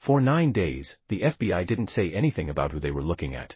For 9 days, the FBI didn't say anything about who they were looking at.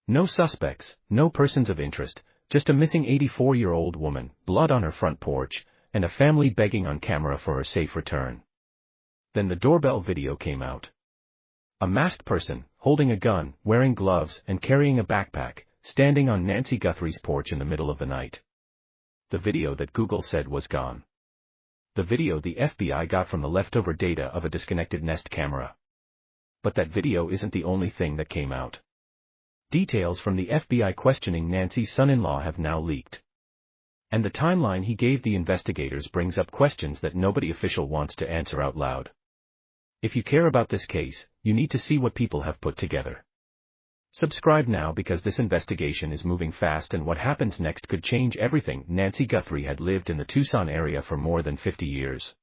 No suspects, no persons of interest, just a missing 84-year-old woman, blood on her front porch, and a family begging on camera for her safe return. Then the doorbell video came out. A masked person, holding a gun, wearing gloves, and carrying a backpack, standing on Nancy Guthrie's porch in the middle of the night. The video that Google said was gone. The video the FBI got from the leftover data of a disconnected Nest camera. But that video isn't the only thing that came out. Details from the FBI questioning Nancy's son-in-law have now leaked. And the timeline he gave the investigators brings up questions that nobody official wants to answer out loud. If you care about this case, you need to see what people have put together. Subscribe now because this investigation is moving fast and what happens next could change everything. Nancy Guthrie had lived in the Tucson area for more than 50 years.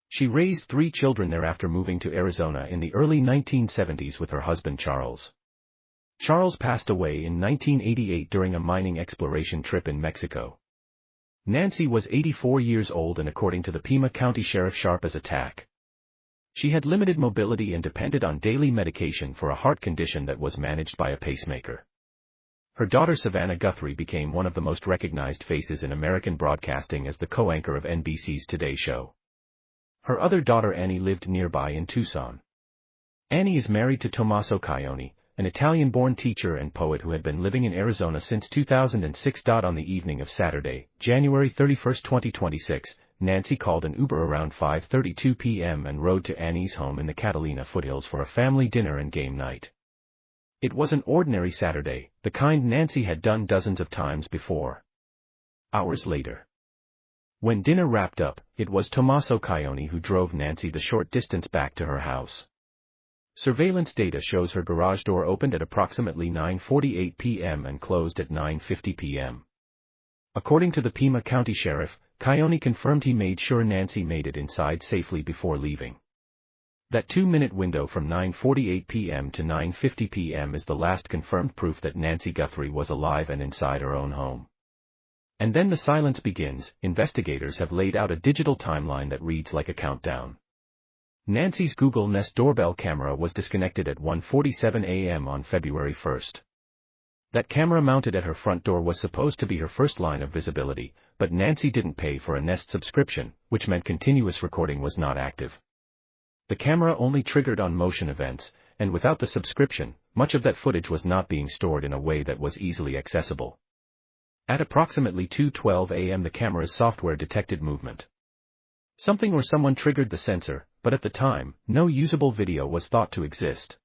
She raised 3 children there after moving to Arizona in the early 1970s with her husband Charles. Charles passed away in 1988 during a mining exploration trip in Mexico. Nancy was 84 years old and according to the Pima County Sheriff sharp as a tack. She had limited mobility and depended on daily medication for a heart condition that was managed by a pacemaker. Her daughter Savannah Guthrie became one of the most recognized faces in American broadcasting as the co-anchor of NBC's Today Show. Her other daughter Annie lived nearby in Tucson. Annie is married to Tommaso Caioni, an Italian-born teacher and poet who had been living in Arizona since 2006. On the evening of Saturday, January 31, 2026, Nancy called an Uber around 5:32 p.m. and rode to Annie's home in the Catalina foothills for a family dinner and game night. It was an ordinary Saturday, the kind Nancy had done dozens of times before. Hours later, when dinner wrapped up, it was Tommaso Caioni who drove Nancy the short distance back to her house. Surveillance data shows her garage door opened at approximately 9:48 p.m. and closed at 9:50 p.m. According to the Pima County Sheriff, Caioni confirmed he made sure Nancy made it inside safely before leaving. That 2-minute window from 9:48 p.m. to 9:50 p.m. is the last confirmed proof that Nancy Guthrie was alive and inside her own home. And then the silence begins. Investigators have laid out a digital timeline that reads like a countdown. Nancy's Google Nest doorbell camera was disconnected at 1:47 a.m. on February 1st. That camera mounted at her front door was supposed to be her first line of visibility, but Nancy didn't pay for a Nest subscription, which meant continuous recording was not active. The camera only triggered on motion events, and without the subscription, much of that footage was not being stored in a way that was easily accessible. At approximately 2:12 a.m. the camera's software detected movement. Something or someone triggered the sensor, but at the time, no usable video was thought to exist.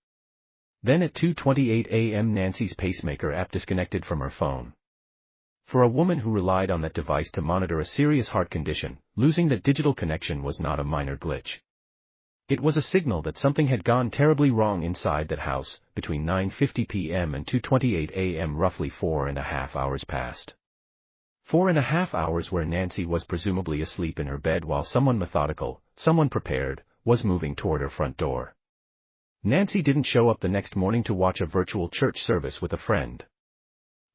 Then at 2:28 a.m. Nancy's pacemaker app disconnected from her phone. For a woman who relied on that device to monitor a serious heart condition, losing that digital connection was not a minor glitch. It was a signal that something had gone terribly wrong inside that house. Between 9:50 p.m. and 2:28 a.m. roughly 4.5 hours passed. 4.5 hours where Nancy was presumably asleep in her bed while someone methodical, someone prepared, was moving toward her front door. Nancy didn't show up the next morning to watch a virtual church service with a friend.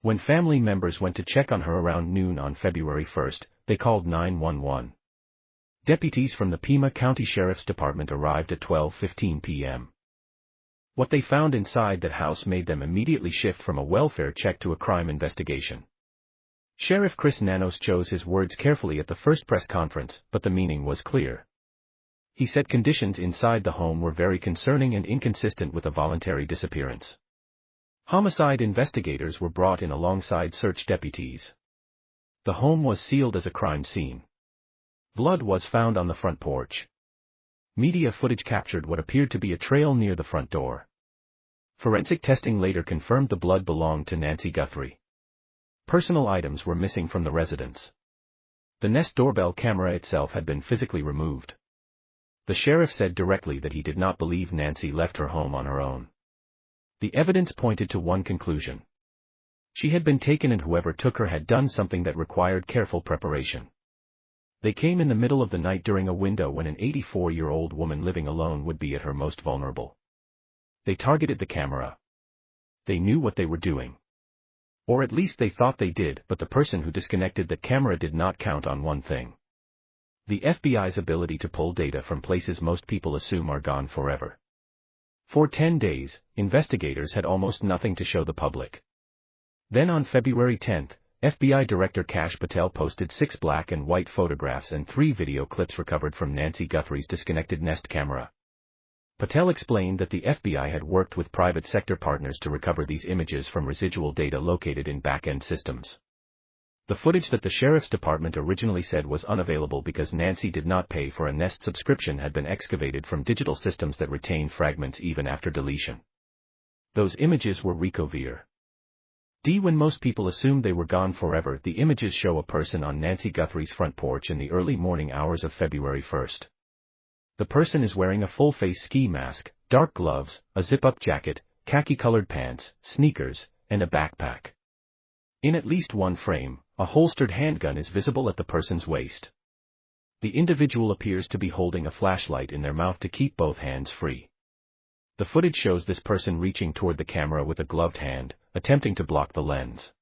When family members went to check on her around noon on February 1st, they called 911. Deputies from the Pima County Sheriff's Department arrived at 12:15 p.m. What they found inside that house made them immediately shift from a welfare check to a crime investigation. Sheriff Chris Nanos chose his words carefully at the first press conference, but the meaning was clear. He said conditions inside the home were very concerning and inconsistent with a voluntary disappearance. Homicide investigators were brought in alongside search deputies. The home was sealed as a crime scene. Blood was found on the front porch. Media footage captured what appeared to be a trail near the front door. Forensic testing later confirmed the blood belonged to Nancy Guthrie. Personal items were missing from the residence. The Nest doorbell camera itself had been physically removed. The sheriff said directly that he did not believe Nancy left her home on her own. The evidence pointed to one conclusion. She had been taken and whoever took her had done something that required careful preparation. They came in the middle of the night during a window when an 84-year-old woman living alone would be at her most vulnerable. They targeted the camera. They knew what they were doing. Or at least they thought they did, but the person who disconnected that camera did not count on one thing. The FBI's ability to pull data from places most people assume are gone forever. For 10 days, investigators had almost nothing to show the public. Then on February 10, FBI Director Kash Patel posted 6 black and white photographs and 3 video clips recovered from Nancy Guthrie's disconnected Nest camera. Patel explained that the FBI had worked with private sector partners to recover these images from residual data located in back-end systems. The footage that the Sheriff's Department originally said was unavailable because Nancy did not pay for a Nest subscription had been excavated from digital systems that retain fragments even after deletion. Those images were recovered. When most people assumed they were gone forever, the images show a person on Nancy Guthrie's front porch in the early morning hours of February 1. The person is wearing a full-face ski mask, dark gloves, a zip-up jacket, khaki-colored pants, sneakers, and a backpack. In at least one frame, a holstered handgun is visible at the person's waist. The individual appears to be holding a flashlight in their mouth to keep both hands free. The footage shows this person reaching toward the camera with a gloved hand, attempting to block the lens.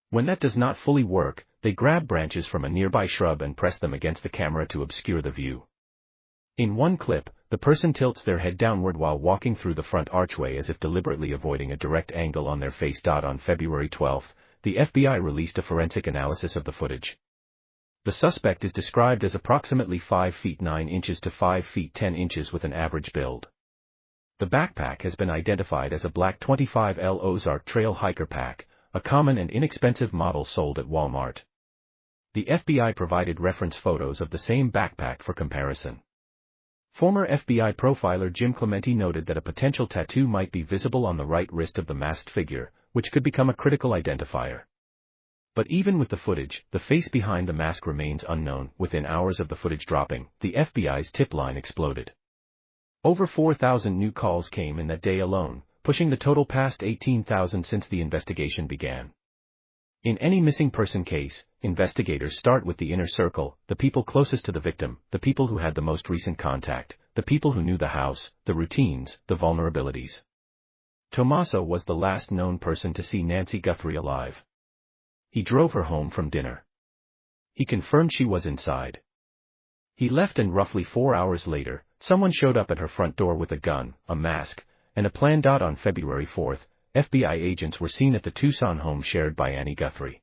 When that does not fully work, they grab branches from a nearby shrub and press them against the camera to obscure the view. In one clip, the person tilts their head downward while walking through the front archway as if deliberately avoiding a direct angle on their face. On February 12, the FBI released a forensic analysis of the footage. The suspect is described as approximately 5 feet 9 inches to 5 feet 10 inches with an average build. The backpack has been identified as a black 25L Ozark Trail Hiker pack, a common and inexpensive model sold at Walmart. The FBI provided reference photos of the same backpack for comparison. Former FBI profiler Jim Clemente noted that a potential tattoo might be visible on the right wrist of the masked figure, which could become a critical identifier. But even with the footage, the face behind the mask remains unknown. Within hours of the footage dropping, the FBI's tip line exploded. Over 4,000 new calls came in that day alone, pushing the total past 18,000 since the investigation began. In any missing person case, investigators start with the inner circle, the people closest to the victim, the people who had the most recent contact, the people who knew the house, the routines, the vulnerabilities. Tommaso was the last known person to see Nancy Guthrie alive. He drove her home from dinner. He confirmed she was inside. He left, and roughly 4 hours later, someone showed up at her front door with a gun, a mask, and a plan. On February 4, FBI agents were seen at the Tucson home shared by Annie Guthrie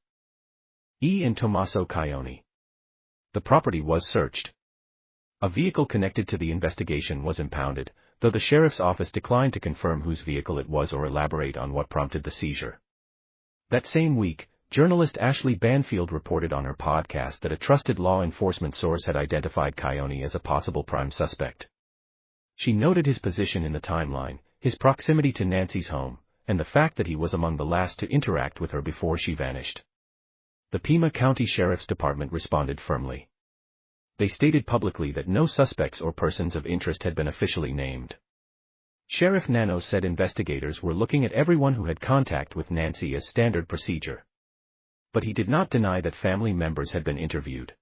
and Tommaso Caione. The property was searched. A vehicle connected to the investigation was impounded, though the sheriff's office declined to confirm whose vehicle it was or elaborate on what prompted the seizure. That same week, journalist Ashley Banfield reported on her podcast that a trusted law enforcement source had identified Caione as a possible prime suspect. She noted his position in the timeline, his proximity to Nancy's home, and the fact that he was among the last to interact with her before she vanished. The Pima County Sheriff's Department responded firmly. They stated publicly that no suspects or persons of interest had been officially named. Sheriff Nano said investigators were looking at everyone who had contact with Nancy as standard procedure. But he did not deny that family members had been interviewed.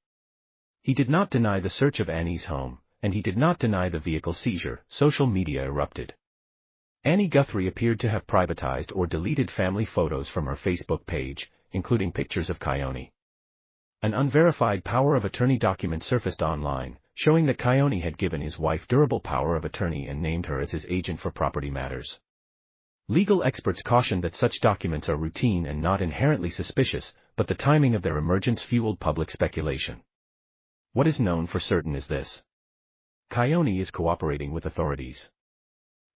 He did not deny the search of Annie's home, and he did not deny the vehicle seizure. Social media erupted. Annie Guthrie appeared to have privatized or deleted family photos from her Facebook page, including pictures of Caione. An unverified power of attorney document surfaced online, showing that Caione had given his wife durable power of attorney and named her as his agent for property matters. Legal experts cautioned that such documents are routine and not inherently suspicious, but the timing of their emergence fueled public speculation. What is known for certain is this: Caione is cooperating with authorities.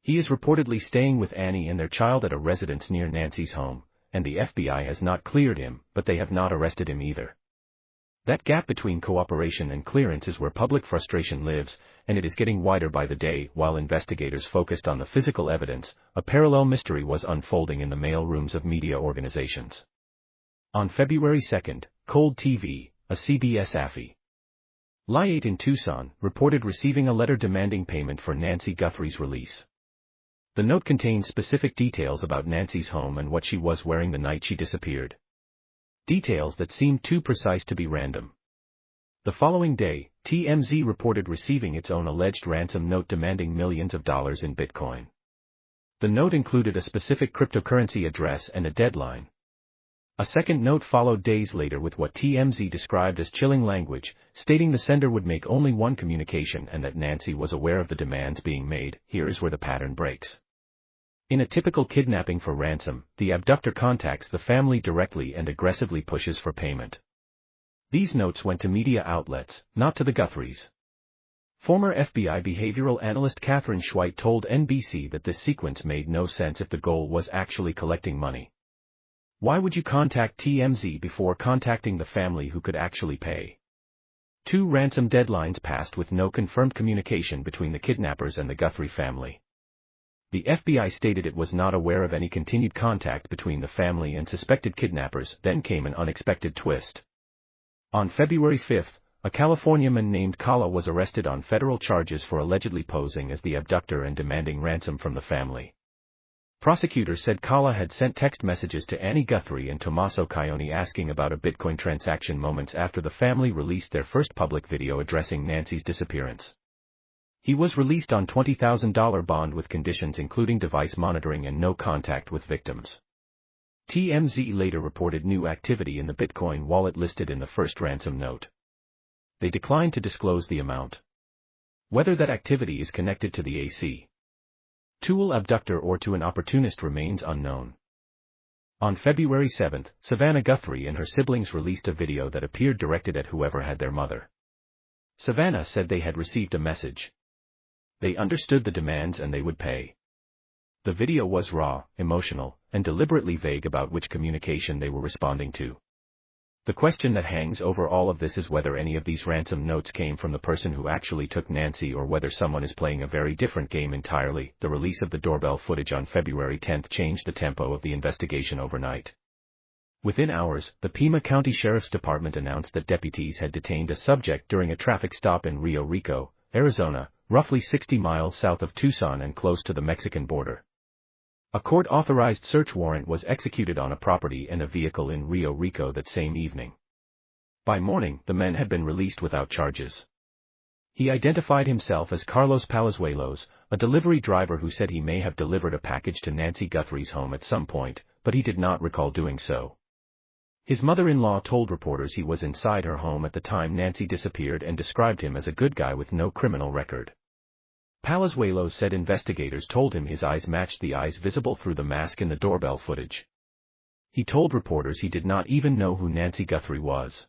He is reportedly staying with Annie and their child at a residence near Nancy's home, and the FBI has not cleared him, but they have not arrested him either. That gap between cooperation and clearance is where public frustration lives, and it is getting wider by the day. While investigators focused on the physical evidence, a parallel mystery was unfolding in the mail rooms of media organizations. On February 2, Cold TV, a CBS affiliate in Tucson, reported receiving a letter demanding payment for Nancy Guthrie's release. The note contained specific details about Nancy's home and what she was wearing the night she disappeared. Details that seemed too precise to be random. The following day, TMZ reported receiving its own alleged ransom note demanding millions of dollars in Bitcoin. The note included a specific cryptocurrency address and a deadline. A second note followed days later with what TMZ described as chilling language, stating the sender would make only one communication and that Nancy was aware of the demands being made. Here is where the pattern breaks. In a typical kidnapping for ransom, the abductor contacts the family directly and aggressively pushes for payment. These notes went to media outlets, not to the Guthries. Former FBI behavioral analyst Catherine Schweit told NBC that this sequence made no sense if the goal was actually collecting money. Why would you contact TMZ before contacting the family who could actually pay? 2 ransom deadlines passed with no confirmed communication between the kidnappers and the Guthrie family. The FBI stated it was not aware of any continued contact between the family and suspected kidnappers. Then came an unexpected twist. On February 5, a California man named Kala was arrested on federal charges for allegedly posing as the abductor and demanding ransom from the family. Prosecutors said Kala had sent text messages to Annie Guthrie and Tommaso Cioni asking about a Bitcoin transaction moments after the family released their first public video addressing Nancy's disappearance. He was released on $20,000 bond with conditions including device monitoring and no contact with victims. TMZ later reported new activity in the Bitcoin wallet listed in the first ransom note. They declined to disclose the amount. Whether that activity is connected to the AC Tool abductor or to an opportunist remains unknown. On February 7, Savannah Guthrie and her siblings released a video that appeared directed at whoever had their mother. Savannah said they had received a message. They understood the demands and they would pay. The video was raw, emotional, and deliberately vague about which communication they were responding to. The question that hangs over all of this is whether any of these ransom notes came from the person who actually took Nancy or whether someone is playing a very different game entirely. The release of the doorbell footage on February 10 changed the tempo of the investigation overnight. Within hours, the Pima County Sheriff's Department announced that deputies had detained a subject during a traffic stop in Rio Rico, Arizona, roughly 60 miles south of Tucson and close to the Mexican border. A court-authorized search warrant was executed on a property and a vehicle in Rio Rico that same evening. By morning, the man had been released without charges. He identified himself as Carlos Palazuelos, a delivery driver who said he may have delivered a package to Nancy Guthrie's home at some point, but he did not recall doing so. His mother-in-law told reporters he was inside her home at the time Nancy disappeared and described him as a good guy with no criminal record. Palazuelos said investigators told him his eyes matched the eyes visible through the mask in the doorbell footage. He told reporters he did not even know who Nancy Guthrie was.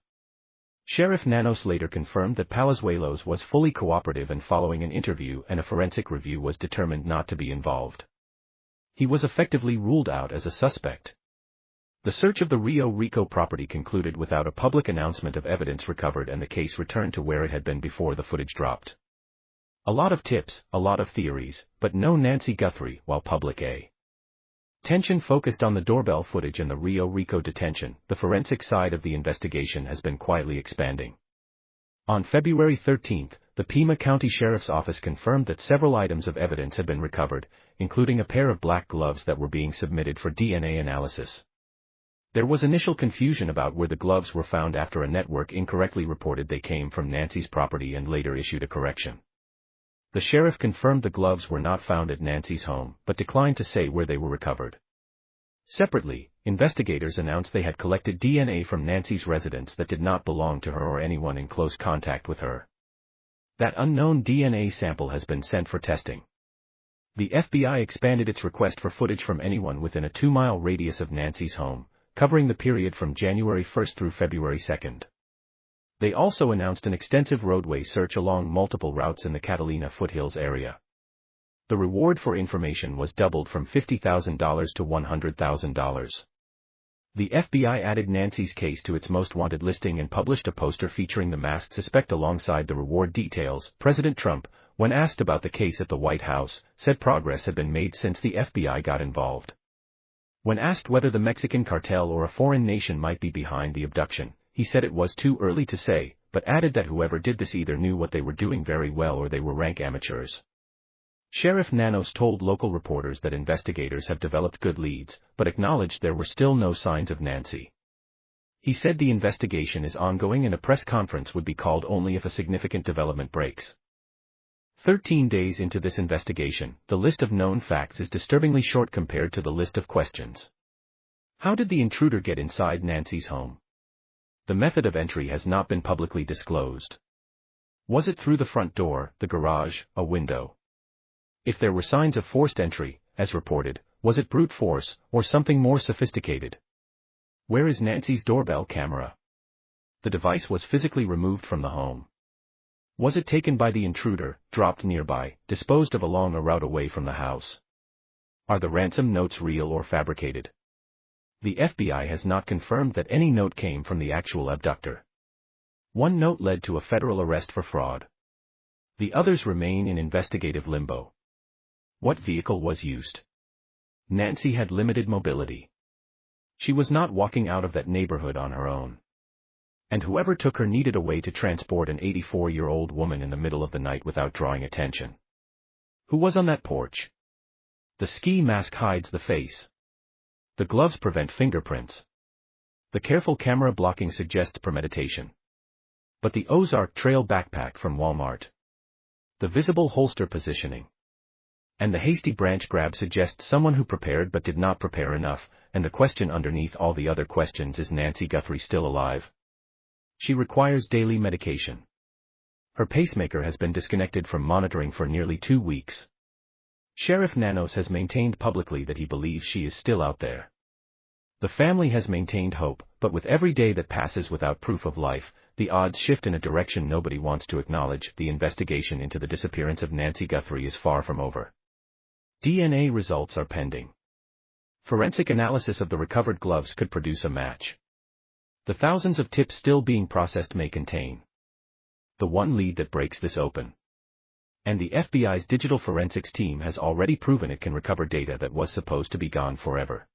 Sheriff Nanos later confirmed that Palazuelos was fully cooperative and following an interview and a forensic review was determined not to be involved. He was effectively ruled out as a suspect. The search of the Rio Rico property concluded without a public announcement of evidence recovered and the case returned to where it had been before the footage dropped. A lot of tips, a lot of theories, but no Nancy Guthrie, while public attention focused on the doorbell footage and the Rio Rico detention, the forensic side of the investigation has been quietly expanding. On February 13, the Pima County Sheriff's Office confirmed that several items of evidence had been recovered, including a pair of black gloves that were being submitted for DNA analysis. There was initial confusion about where the gloves were found after a network incorrectly reported they came from Nancy's property and later issued a correction. The sheriff confirmed the gloves were not found at Nancy's home, but declined to say where they were recovered. Separately, investigators announced they had collected DNA from Nancy's residence that did not belong to her or anyone in close contact with her. That unknown DNA sample has been sent for testing. The FBI expanded its request for footage from anyone within a 2-mile radius of Nancy's home, covering the period from January 1 through February 2. They also announced an extensive roadway search along multiple routes in the Catalina foothills area. The reward for information was doubled from $50,000 to $100,000. The FBI added Nancy's case to its most wanted listing and published a poster featuring the masked suspect alongside the reward details. President Trump, when asked about the case at the White House, said progress had been made since the FBI got involved. When asked whether the Mexican cartel or a foreign nation might be behind the abduction, he said it was too early to say, but added that whoever did this either knew what they were doing very well or they were rank amateurs. Sheriff Nanos told local reporters that investigators have developed good leads, but acknowledged there were still no signs of Nancy. He said the investigation is ongoing and a press conference would be called only if a significant development breaks. 13 days into this investigation, the list of known facts is disturbingly short compared to the list of questions. How did the intruder get inside Nancy's home? The method of entry has not been publicly disclosed. Was it through the front door, the garage, a window? If there were signs of forced entry, as reported, was it brute force, or something more sophisticated? Where is Nancy's doorbell camera? The device was physically removed from the home. Was it taken by the intruder, dropped nearby, disposed of along a route away from the house? Are the ransom notes real or fabricated? The FBI has not confirmed that any note came from the actual abductor. One note led to a federal arrest for fraud. The others remain in investigative limbo. What vehicle was used? Nancy had limited mobility. She was not walking out of that neighborhood on her own. And whoever took her needed a way to transport an 84-year-old woman in the middle of the night without drawing attention. Who was on that porch? The ski mask hides the face. The gloves prevent fingerprints. The careful camera blocking suggests premeditation. But the Ozark Trail backpack from Walmart. The visible holster positioning. And the hasty branch grab suggests someone who prepared but did not prepare enough, and the question underneath all the other questions is Nancy Guthrie still alive? She requires daily medication. Her pacemaker has been disconnected from monitoring for nearly 2 weeks. Sheriff Nanos has maintained publicly that he believes she is still out there. The family has maintained hope, but with every day that passes without proof of life, the odds shift in a direction nobody wants to acknowledge. The investigation into the disappearance of Nancy Guthrie is far from over. DNA results are pending. Forensic analysis of the recovered gloves could produce a match. The thousands of tips still being processed may contain the one lead that breaks this open. And the FBI's digital forensics team has already proven it can recover data that was supposed to be gone forever.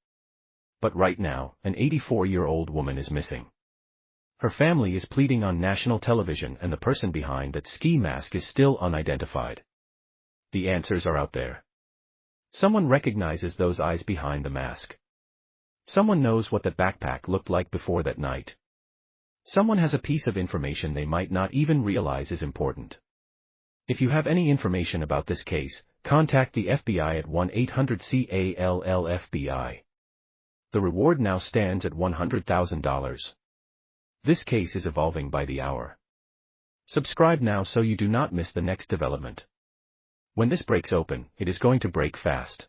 But right now, an 84-year-old woman is missing. Her family is pleading on national television, and the person behind that ski mask is still unidentified. The answers are out there. Someone recognizes those eyes behind the mask. Someone knows what that backpack looked like before that night. Someone has a piece of information they might not even realize is important. If you have any information about this case, contact the FBI at 1-800-CALL-FBI. The reward now stands at $100,000. This case is evolving by the hour. Subscribe now so you do not miss the next development. When this breaks open, it is going to break fast.